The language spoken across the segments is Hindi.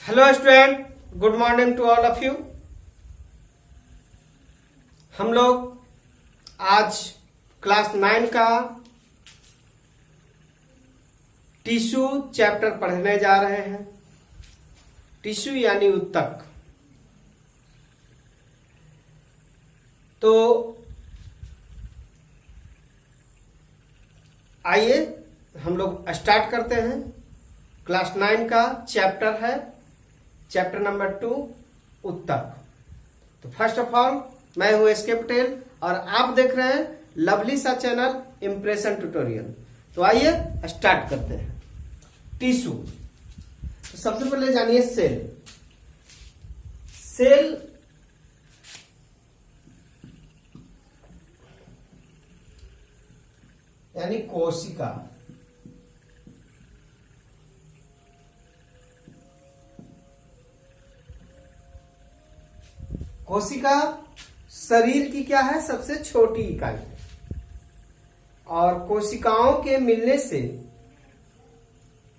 Hello student, good morning to all of you. हम लोग आज क्लास 9 का टिश्यू चैप्टर पढ़ने जा रहे हैं। टिश्यू यानी ऊतक। तो आइए हम लोग स्टार्ट करते हैं। क्लास 9 का चैप्टर है चैप्टर नंबर 2 ऊतक। तो फर्स्ट ऑफ ऑल मैं हूं एस के पटेल और आप देख रहे हैं लवली सा चैनल इम्प्रेशन ट्यूटोरियल। तो आइए स्टार्ट करते हैं। टिश्यू, तो सबसे पहले जानिए सेल। सेल यानी कोशिका। कोशिका शरीर की क्या है? सबसे छोटी इकाई है। और कोशिकाओं के मिलने से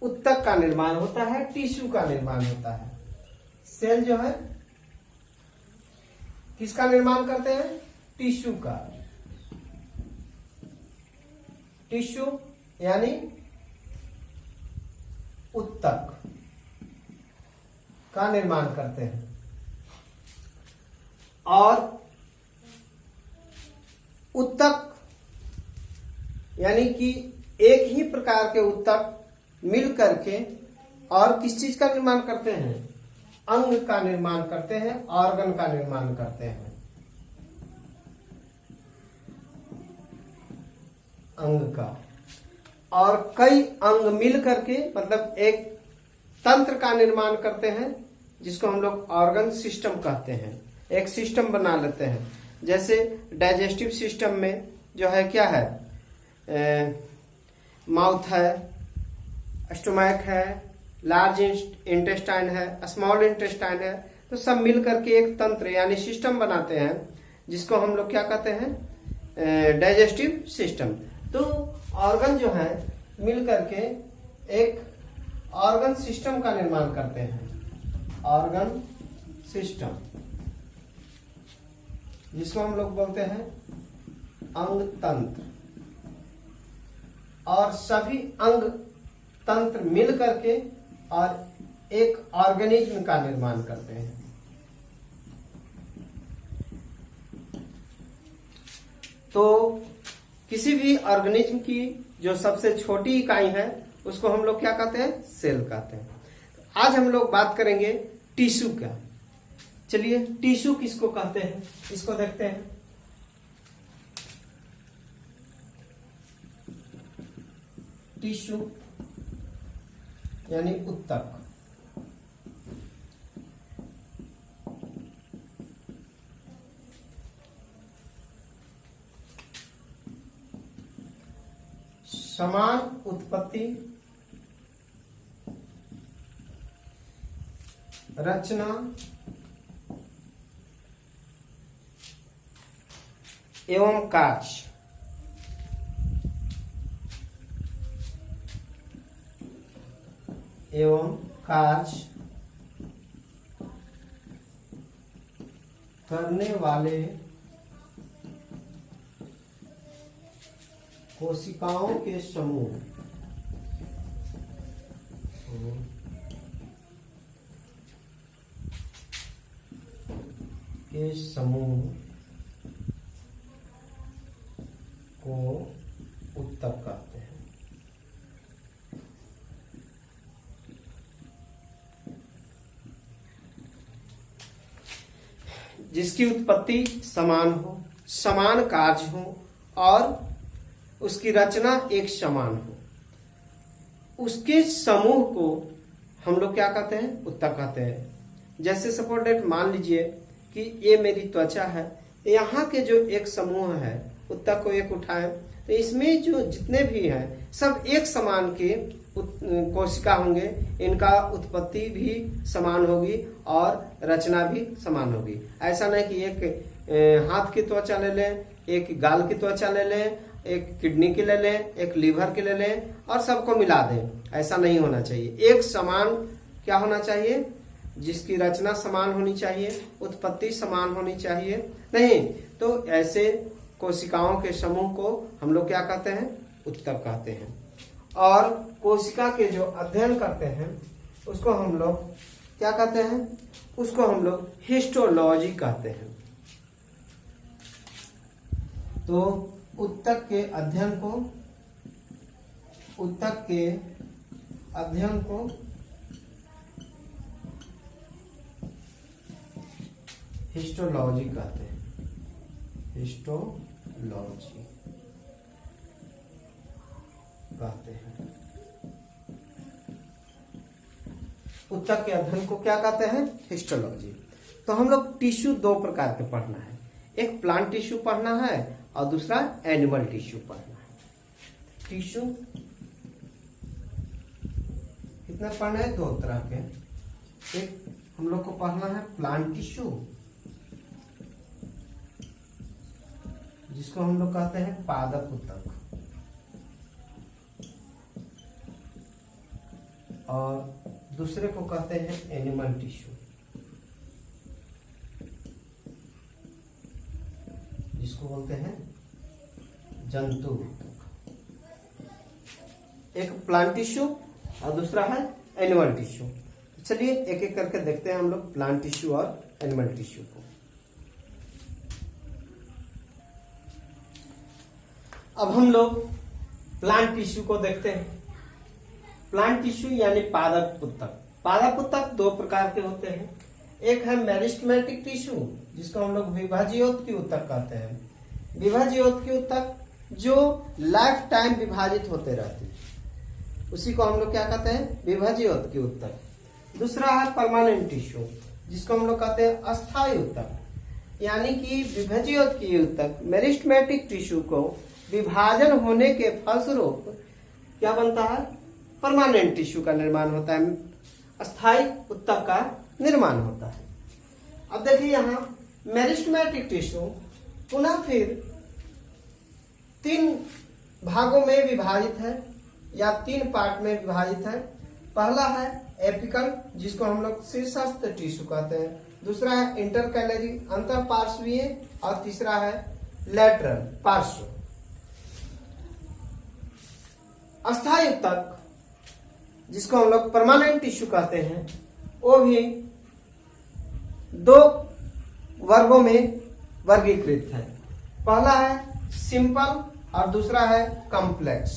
ऊतक का निर्माण होता है, टिश्यू का निर्माण होता है। सेल जो है किसका निर्माण करते हैं? टिश्यू का। टिश्यू यानी ऊतक का निर्माण करते हैं। और ऊतक यानी कि एक ही प्रकार के ऊतक मिल करके और किस चीज का निर्माण करते हैं? अंग का निर्माण करते हैं, ऑर्गन का निर्माण करते हैं। अंग का। और कई अंग मिल करके मतलब एक तंत्र का निर्माण करते हैं, जिसको हम लोग ऑर्गन सिस्टम कहते हैं। एक सिस्टम बना लेते हैं। जैसे डाइजेस्टिव सिस्टम में जो है क्या है? माउथ है, स्टोमैक है, लार्ज इंटेस्टाइन है, स्मॉल इंटेस्टाइन है। तो सब मिल करके एक तंत्र यानी सिस्टम बनाते हैं, जिसको हम लोग क्या कहते हैं? Digestive system. तो ऑर्गन जो है मिल करके एक ऑर्गन सिस्टम का निर्माण करते हैं। ऑर्गन सिस्टम, जिसको हम लोग बोलते हैं अंग तंत्र। और सभी अंग तंत्र मिल करके और एक ऑर्गेनिज्म का निर्माण करते हैं। तो किसी भी ऑर्गेनिज्म की जो सबसे छोटी इकाई है उसको हम लोग क्या कहते हैं? सेल कहते हैं। आज हम लोग बात करेंगे टिश्यू का। चलिए टिश्यू किसको कहते हैं इसको देखते हैं। टिश्यू यानी ऊतक। समान उत्पत्ति, रचना एवं कार्य। करने वाले कोशिकाओं के समूह को ऊतक कहते हैं। जिसकी उत्पत्ति समान हो, समान कार्य हो और उसकी रचना एक समान हो, उसके समूह को हम लोग क्या कहते हैं? ऊतक कहते हैं। जैसे सपोज डेट मान लीजिए कि ये मेरी त्वचा है, यहाँ के जो एक समूह है ऊतक को एक उठाए तो इसमें जो जितने भी हैं सब एक समान के कोशिका होंगे। इनका उत्पत्ति भी समान होगी और रचना भी समान होगी। ऐसा नहीं कि एक हाथ की त्वचा ले लें, एक गाल की त्वचा ले लें, एक किडनी की ले लें, एक लीवर की ले लें और सबको मिला दें। ऐसा नहीं होना चाहिए। एक समान क्या होना चाहिए? जिसकी रचना समान होनी चाहिए, उत्पत्ति समान होनी चाहिए, नहीं तो ऐसे कोशिकाओं के समूह को हम लोग क्या कहते हैं, उत्तक कहते हैं। और कोशिका के जो अध्ययन करते हैं उसको हम लोग क्या कहते हैं, उसको हम लोग हिस्टोलॉजी कहते हैं। तो उत्तक के अध्ययन को हिस्टोलॉजी कहते हैं, हिस्टोलॉजी कहते हैं। उत्तक के अध्ययन को क्या कहते हैं, हिस्टोलॉजी। तो हम लोग टिश्यू दो प्रकार के पढ़ना है, एक प्लांट टिश्यू पढ़ना है और दूसरा एनिमल टिश्यू पढ़ना है। टिश्यू कितना पढ़ना है, दो तरह के। एक हम लोग को पढ़ना है प्लांट टिश्यू, जिसको हम लोग कहते हैं पादप उत्तक, और दूसरे को कहते हैं एनिमल टिश्यू, जिसको बोलते हैं जंतु उत्तक। एक प्लांट टिश्यू और दूसरा है एनिमल टिश्यू। चलिए एक एक करके देखते हैं हम लोग प्लांट टिश्यू और एनिमल टिश्यू को। अब हम लोग प्लांट टिश्यू को देखते हैं। प्लांट टिश्यू यानी पादप उत्तक। पादप उत्तक दो प्रकार के होते हैं, एक है मेरिस्टेमेटिक टिश्यू, जिसको हम लोग विभाज्योत उत्तक कहते हैं। विभाज्योत उत्तक जो लाइफ टाइम विभाजित होते रहते हैं, उसी को हम लोग क्या कहते हैं, विभाज्योत उत्तक। दूसरा है परमानेंट टिश्यू, जिसको हम लोग कहते हैं अस्थायी उत्तक। यानी कि विभाज्योत उत्तक मेरिस्टेमेटिक टिश्यू को विभाजन होने के फलस्वरूप क्या बनता है, परमानेंट टिश्यू का निर्माण होता है, अस्थायी उत्तक का निर्माण होता है। अब देखिए यहाँ मेरिस्टेमेटिक टिश्यू पुनः फिर तीन भागों में विभाजित है या तीन पार्ट में विभाजित है। पहला है एपिकल, जिसको हम लोग शीर्षस्थ टिश्यू कहते हैं। दूसरा है इंटरकैलरी अंतर पार्श्वीय, और तीसरा है लैटरल पार्श्व। अस्थायी उत्तक, जिसको हम लोग परमानेंट टिश्यू कहते हैं, वो भी दो वर्गों में वर्गीकृत है। पहला है सिंपल और दूसरा है कॉम्प्लेक्स।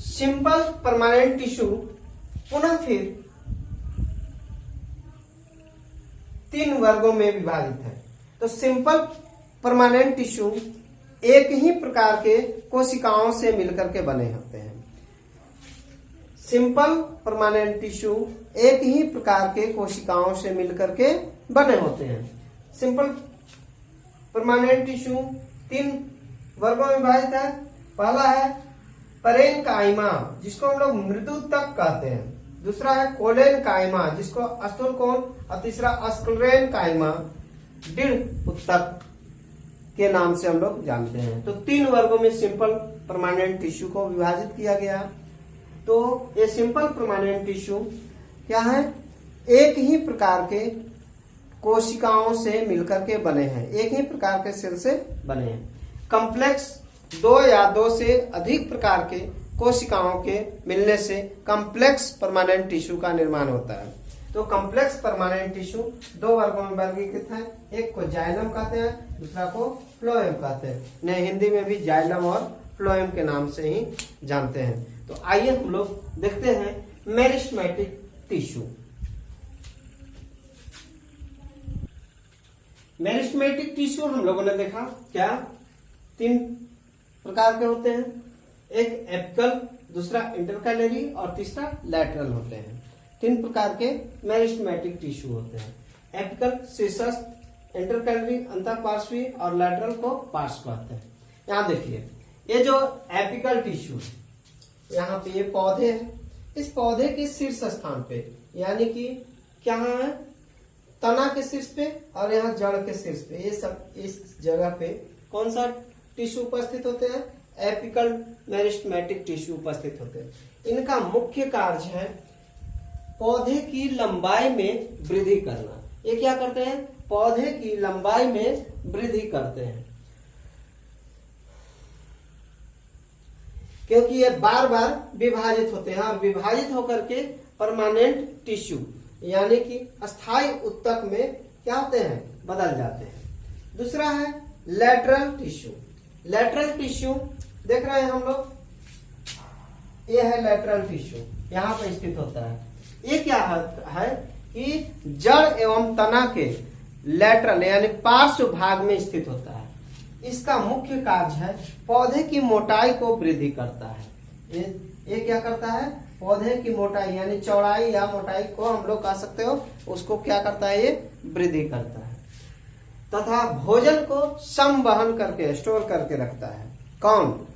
सिंपल परमानेंट टिश्यू पुनः फिर तीन वर्गों में विभाजित है। तो सिंपल परमानेंट टिश्यू एक ही प्रकार के कोशिकाओं से मिलकर के बने होते हैं। सिंपल परमानेंट टिश्यू एक ही प्रकार के कोशिकाओं से मिलकर के बने होते हैं। सिंपल परमानेंट टिश्यू तीन वर्गों में विभाजित है। पहला है परेनकाइमा, जिसको हम लोग मृदु उत्तक कहते हैं। दूसरा है कोलेनकाइमा, जिसको स्थूलकोण, और तीसरा स्क्लेरेनकाइमा, दृढ़ उत्तक के नाम से हम लोग जानते हैं। तो तीन वर्गों में सिंपल परमानेंट टिश्यू को विभाजित किया गया। तो ये सिंपल परमानेंट टिश्यू क्या है, एक ही प्रकार के कोशिकाओं से मिलकर के बने हैं, एक ही प्रकार के सेल से बने हैं। कॉम्प्लेक्स दो या दो से अधिक प्रकार के कोशिकाओं के मिलने से कॉम्प्लेक्स परमानेंट टिश्यू का निर्माण होता है। तो कॉम्प्लेक्स परमानेंट टिश्यू दो वर्गों में वर्गीकृत है, एक को जाइलम कहते हैं, दूसरा को फ्लोएम कहते हैं। ने हिंदी में भी जाइलम और फ्लोएम के नाम से ही जानते हैं। तो आइए हम लोग देखते हैं मेरिस्टेमेटिक टिश्यू। मेरिस्टेमेटिक टिश्यू हम लोगों ने देखा क्या, तीन प्रकार के होते हैं, एक एपिकल, दूसरा इंटरकैलरी और तीसरा लैटरल होते हैं। तीन प्रकार के मेरिस्टेमेटिक टिश्यू होते हैं। एपिकल शीर्षस्थ, इंटरकैलरी अंतःपार्श्वी और लैटरल को पार्श्व कहते हैं। यहाँ देखिए ये जो एपिकल टिश्यू है, यहाँ पे ये पौधे हैं, इस पौधे के शीर्ष स्थान पे यानी कि क्या है, तना के शीर्ष पे और यहाँ जड़ के शीर्ष पे, ये सब इस जगह पे कौन सा टिश्यू उपस्थित होते हैं, एपिकल मेरिस्टेमेटिक टिश्यू उपस्थित होते हैं। इनका मुख्य कार्य है पौधे की लंबाई में वृद्धि करना। ये क्या करते हैं? पौधे की लंबाई में वृद्धि करते हैं, क्योंकि ये बार बार विभाजित होते हैं और विभाजित होकर के परमानेंट टिश्यू यानी कि अस्थायी ऊतक में क्या होते हैं? बदल जाते हैं। दूसरा है लैटरल टिश्यू। लैटरल टिश्यू देख रहे हैं हम लोग, ये है लैटरल टिश्यू, यहाँ पर स्थित होता है। ये क्या है कि जड़ एवं तना के लैटरल यानी पार्श्व भाग में स्थित होता है। इसका मुख्य कार्य है पौधे की मोटाई को वृद्धि करता है। ये क्या करता है? पौधे की मोटाई यानी चौड़ाई या मोटाई को हम लोग कह सकते हो, उसको क्या करता है? ये वृद्धि करता है तथा भोजन को संवहन करके स्टोर करके रखता है। कौन?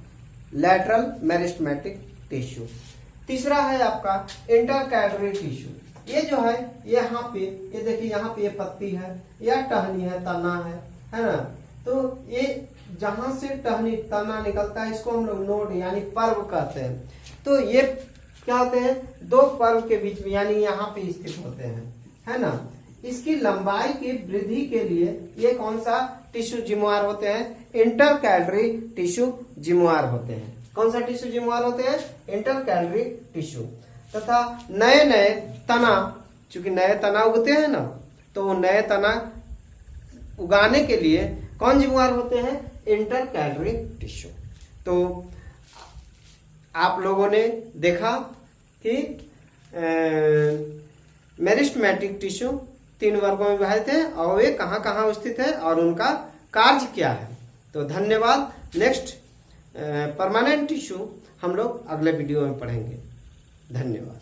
Lateral meristematic tissue. तीसरा है आपका इंटरकैलरी टिश्यू। ये जो है यहाँ पे, ये देखिए यहाँ पे ये पत्ती है या टहनी है, तना है ना। तो ये जहां से टहनी तना निकलता है इसको हम लोग नोड यानी पर्व कहते हैं। तो ये क्या होते हैं? दो पर्व के बीच में यानी यहाँ पे स्थित होते हैं, है ना। इसकी लंबाई की वृद्धि के लिए ये कौन सा टिश्यू जिम्मेवार होते हैं? इंटरकैलरी टिश्यू जिम्मेवार होते हैं। कौन सा टिश्यू जिम्मेवार होते हैं? Intercalary tissue. तथा नए नए तना, चूंकि नए तना उगते हैं ना, तो वो नए तना उगाने के लिए कौन जिम्मेवार होते हैं? Intercalary tissue. तो आप लोगों ने देखा कि मेरिस्टेमेटिक टिश्यू 3 वर्गों में विभाजित है और वे कहाँ कहाँ स्थित है और उनका कार्य क्या है। तो धन्यवाद। नेक्स्ट परमानेंट टिश्यू हम लोग अगले वीडियो में पढ़ेंगे। धन्यवाद।